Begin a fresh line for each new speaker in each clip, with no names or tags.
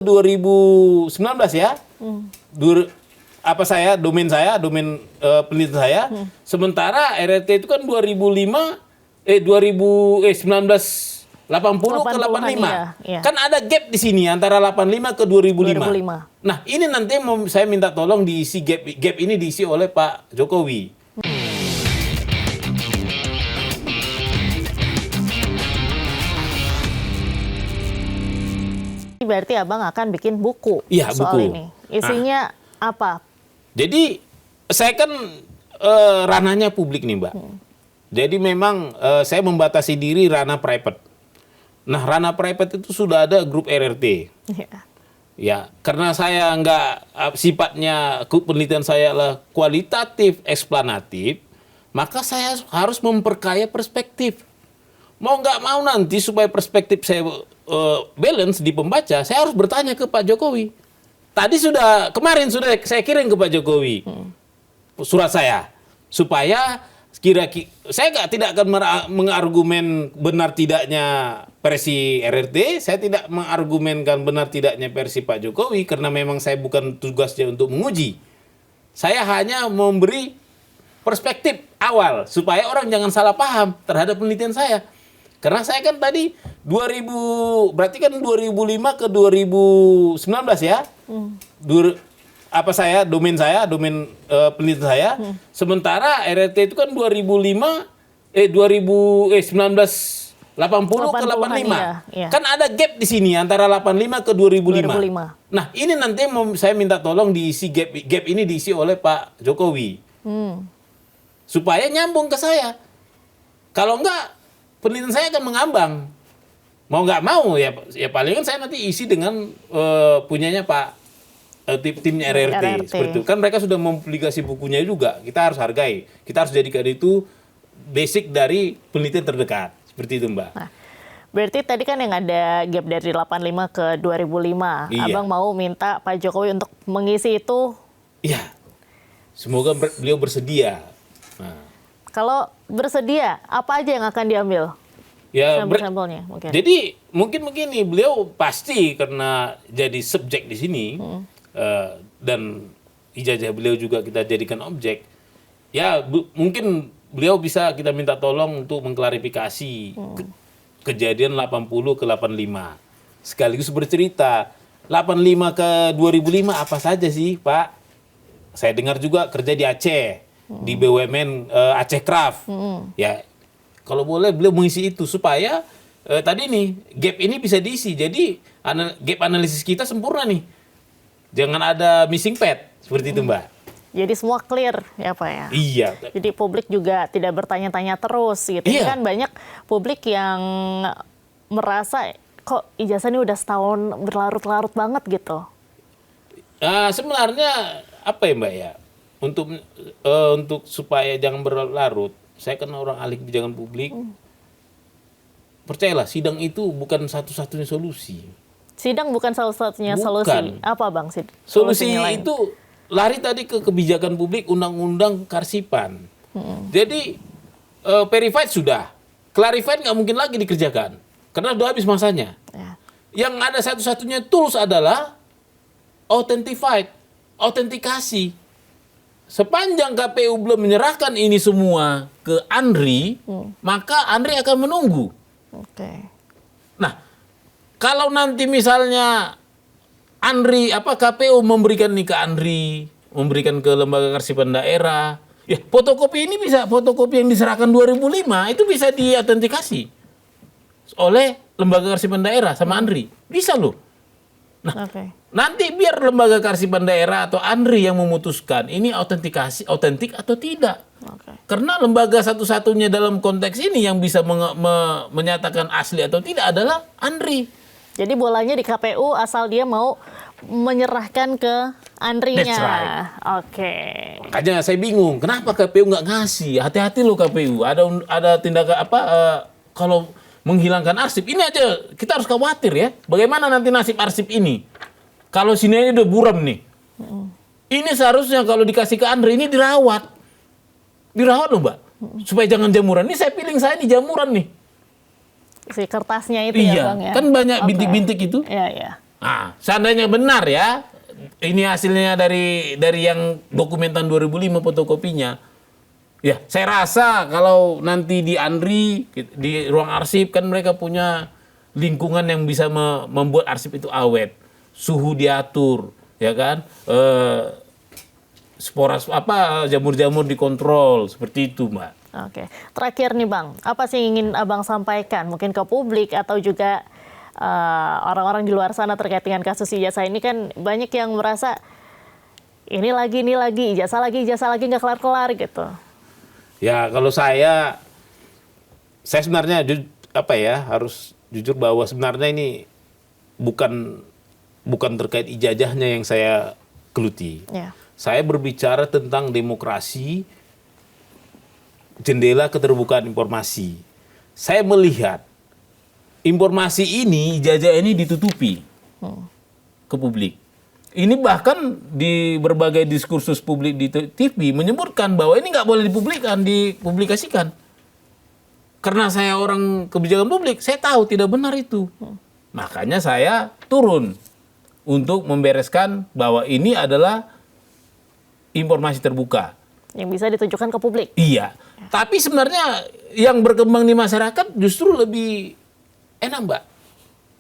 2019 ya, domain penelitian saya. Sementara RRT itu kan 1980 ke 85.
Iya.
Kan ada gap di sini antara 85 ke 2005. Nah, ini nanti saya minta tolong diisi gap ini diisi oleh Pak Jokowi.
Berarti abang akan bikin buku
buku.
soal ini. Isinya apa?
Jadi saya kan ranahnya publik nih, Mbak. Jadi memang saya membatasi diri ranah private. Nah, ranah private itu sudah ada grup RRT. Ya, karena saya sifatnya penelitian saya adalah kualitatif, eksplanatif, maka saya harus memperkaya perspektif. Mau nggak mau nanti supaya perspektif saya balance di pembaca, saya harus bertanya ke Pak Jokowi. Kemarin sudah saya kirim ke Pak Jokowi surat saya, supaya saya tidak akan mengargumen benar tidaknya versi RRT, saya tidak mengargumenkan benar tidaknya versi Pak Jokowi, karena memang saya bukan tugasnya untuk menguji. Saya hanya memberi perspektif awal, supaya orang jangan salah paham terhadap penelitian saya. Karena saya kan tadi berarti kan 2005 ke 2019 ya. Domain penelitian saya. Sementara RRT itu kan 1980 ke 85.
Iya.
Kan ada gap di sini antara 85 ke 2005. Nah, ini nanti saya minta tolong diisi gap ini diisi oleh Pak Jokowi. Supaya nyambung ke saya. Kalau enggak, penelitian saya akan mengambang. Mau nggak mau ya palingan saya nanti isi dengan punyanya Pak timnya RRT. Seperti itu. Kan mereka sudah mempublikasi bukunya juga. Kita harus hargai. Kita harus jadikan itu basic dari penelitian terdekat. Seperti itu, Mbak.
Nah, berarti tadi kan yang ada gap dari 85 ke 2005.
Iya.
Abang mau minta Pak Jokowi untuk mengisi itu?
Iya. Semoga beliau bersedia. Nah.
Kalau bersedia, apa aja yang akan diambil?
Ya,
sampel-sampelnya mungkin.
Jadi mungkin begini, beliau pasti karena jadi subjek di sini dan ijazah beliau juga kita jadikan objek. Ya, mungkin beliau bisa kita minta tolong untuk mengklarifikasi kejadian 80 ke 85. Sekaligus bercerita 85 ke 2005 apa saja sih, Pak? Saya dengar juga kerja di Aceh. Di BUMN Aceh Craft. Ya, kalau boleh beliau mengisi itu supaya tadi nih gap ini bisa diisi. Jadi gap analisis kita sempurna nih. Jangan ada missing pad seperti itu, Mbak.
Jadi semua clear ya, Pak ya.
Iya.
Jadi publik juga tidak bertanya-tanya terus gitu.
Iya.
Kan banyak publik yang merasa kok ijazah ini udah setahun berlarut-larut banget gitu.
Sebenarnya apa ya, Mbak ya? Untuk supaya jangan berlarut, saya kan orang ahli kebijakan publik. Percayalah, sidang itu bukan satu-satunya solusi.
Sidang bukan satu-satunya solusi. Apa, Bang?
Solusi itu lari tadi ke kebijakan publik, undang-undang kearsipan. Jadi verified sudah, clarified nggak mungkin lagi dikerjakan karena sudah habis masanya.
Ya.
Yang ada satu-satunya tools adalah autentikasi. Sepanjang KPU belum menyerahkan ini semua ke Andri, maka Andri akan menunggu.
Oke.
Nah, kalau nanti misalnya KPU memberikan ini ke Andri, memberikan ke lembaga kearsipan daerah, ya fotokopi yang diserahkan 2005 itu bisa diautentikasi oleh lembaga kearsipan daerah sama Andri. Bisa loh. Nah, nanti biar lembaga kearsipan daerah atau Andri yang memutuskan ini autentik atau tidak. Karena lembaga satu-satunya dalam konteks ini yang bisa menyatakan asli atau tidak adalah Andri.
Jadi bolanya di KPU asal dia mau menyerahkan ke Andrinya.
That's right.
Oke.
Makanya saya bingung, kenapa KPU nggak ngasih? Hati-hati loh KPU. Ada tindakan kalau menghilangkan arsip ini aja kita harus khawatir ya. Bagaimana nanti nasib arsip ini? Kalau sini udah buram nih. Ini seharusnya kalau dikasih ke Andri ini dirawat loh, Mbak. Supaya jangan jamuran. Ini saya piling saya ini jamuran nih.
Si kertasnya itu
iya,
ya, Bang ya.
Kan banyak bintik-bintik itu.
Iya.
Nah, seandainya benar ya, ini hasilnya dari yang dokumen tahun 2005 fotokopinya. Ya, saya rasa kalau nanti di Andri, di ruang arsip kan mereka punya lingkungan yang bisa membuat arsip itu awet, suhu diatur, ya kan, spora jamur-jamur dikontrol seperti itu, Mbak.
Oke, terakhir nih Bang, apa sih yang ingin Abang sampaikan mungkin ke publik atau juga orang-orang di luar sana terkait dengan kasus ijazah ini? Kan banyak yang merasa ini lagi ijazah lagi nggak kelar-kelar gitu.
Ya kalau saya sebenarnya harus jujur bahwa sebenarnya ini bukan terkait ijazahnya yang saya geluti.
Ya.
Saya berbicara tentang demokrasi, jendela keterbukaan informasi. Saya melihat informasi ini, ijazah ini ditutupi ke publik. Ini bahkan di berbagai diskursus publik di TV menyebutkan bahwa ini nggak boleh dipublikasikan. Karena saya orang kebijakan publik, saya tahu tidak benar itu. Makanya saya turun untuk membereskan bahwa ini adalah informasi terbuka.
Yang bisa ditunjukkan ke publik.
Iya. Tapi sebenarnya yang berkembang di masyarakat justru lebih enak, Mbak.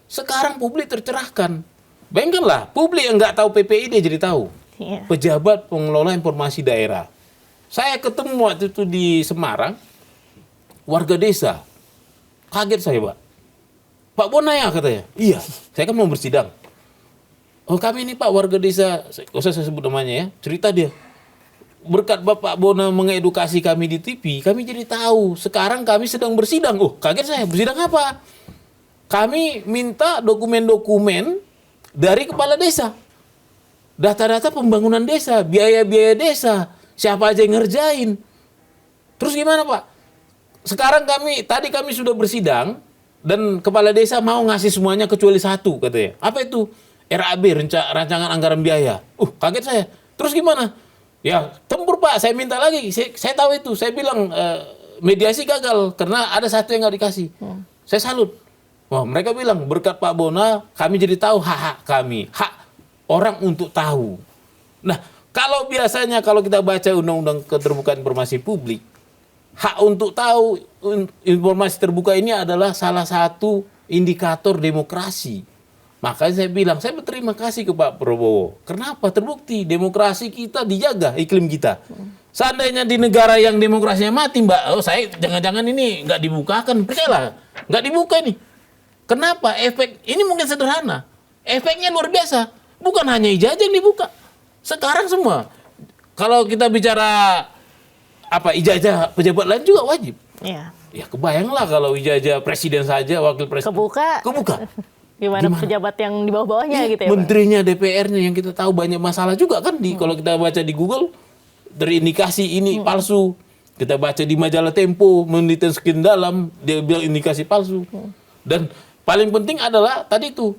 Sekarang publik tercerahkan. Bayangkanlah, publik yang nggak tahu PPI dia jadi tahu.
Iya.
Pejabat pengelola informasi daerah. Saya ketemu waktu itu di Semarang, warga desa. Kaget saya, Pak. Pak Bonaya katanya. Iya, saya kan mau bersidang. Oh, kami ini Pak warga desa, nggak usah saya sebut namanya ya, cerita dia. Berkat Bapak Bona mengedukasi kami di TV, kami jadi tahu. Sekarang kami sedang bersidang. Oh, kaget saya. Bersidang apa? Kami minta dokumen-dokumen dari kepala desa. Data-data pembangunan desa, biaya-biaya desa, siapa aja yang ngerjain. Terus gimana, Pak? Sekarang tadi kami sudah bersidang, dan kepala desa mau ngasih semuanya kecuali satu, katanya. Apa itu? RAB, rancangan anggaran biaya. Kaget saya. Terus gimana? Ya, tempur Pak, saya minta lagi. Saya tahu itu. Saya bilang mediasi gagal karena ada satu yang nggak dikasih. Saya salut. Wah, mereka bilang berkat Pak Bona, kami jadi tahu hak kami, hak orang untuk tahu. Nah, kalau biasanya kalau kita baca Undang-Undang Keterbukaan Informasi Publik, hak untuk tahu informasi terbuka ini adalah salah satu indikator demokrasi. Makanya saya bilang, saya berterima kasih ke Pak Prabowo. Kenapa? Terbukti demokrasi kita dijaga, iklim kita. Seandainya di negara yang demokrasinya mati, Mbak, saya jangan-jangan ini nggak dibukakan. Percayalah, nggak dibuka ini. Kenapa? Efek ini mungkin sederhana. Efeknya luar biasa. Bukan hanya ijazah yang dibuka. Sekarang semua. Kalau kita bicara ijazah pejabat lain juga wajib.
Iya.
Ya kebayanglah kalau ijazah presiden saja, wakil presiden. Kebuka.
Gimana pejabat yang di bawah-bawahnya gitu ya,
menterinya, DPR-nya yang kita tahu banyak masalah juga kan kalau kita baca di Google terindikasi ini palsu. Kita baca di majalah Tempo meneliti sekian dalam dia bilang indikasi palsu. Dan paling penting adalah tadi itu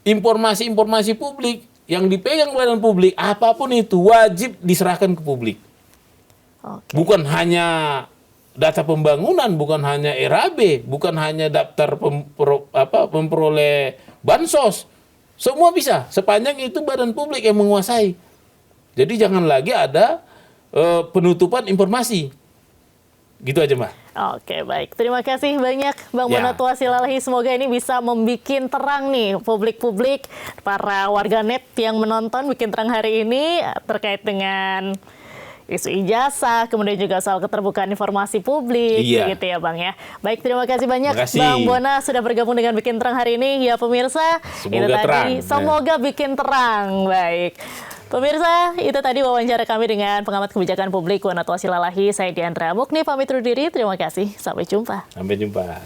informasi-informasi publik yang dipegang oleh publik apapun itu wajib diserahkan ke publik.
Oke.
Bukan hanya data pembangunan, bukan hanya RAB, bukan hanya daftar memperoleh bansos. Semua bisa, sepanjang itu badan publik yang menguasai. Jadi jangan lagi ada penutupan informasi. Gitu aja, Mbak.
Oke, baik. Terima kasih banyak Bang Bona Tuasilalahi. Semoga ini bisa membikin terang nih publik-publik, para warganet yang menonton, bikin terang hari ini terkait dengan isu ijazah, kemudian juga soal keterbukaan informasi publik, gitu ya Bang ya. Baik, terima kasih banyak Bang Bona sudah bergabung dengan Bikin Terang hari ini. Ya pemirsa,
semoga terang.
Semoga bikin terang. Baik. Pemirsa, itu tadi wawancara kami dengan pengamat kebijakan publik Bona Tuasilalahi. Saya Diandra Mukni, pamit undur diri. Terima kasih. Sampai jumpa.
Sampai jumpa.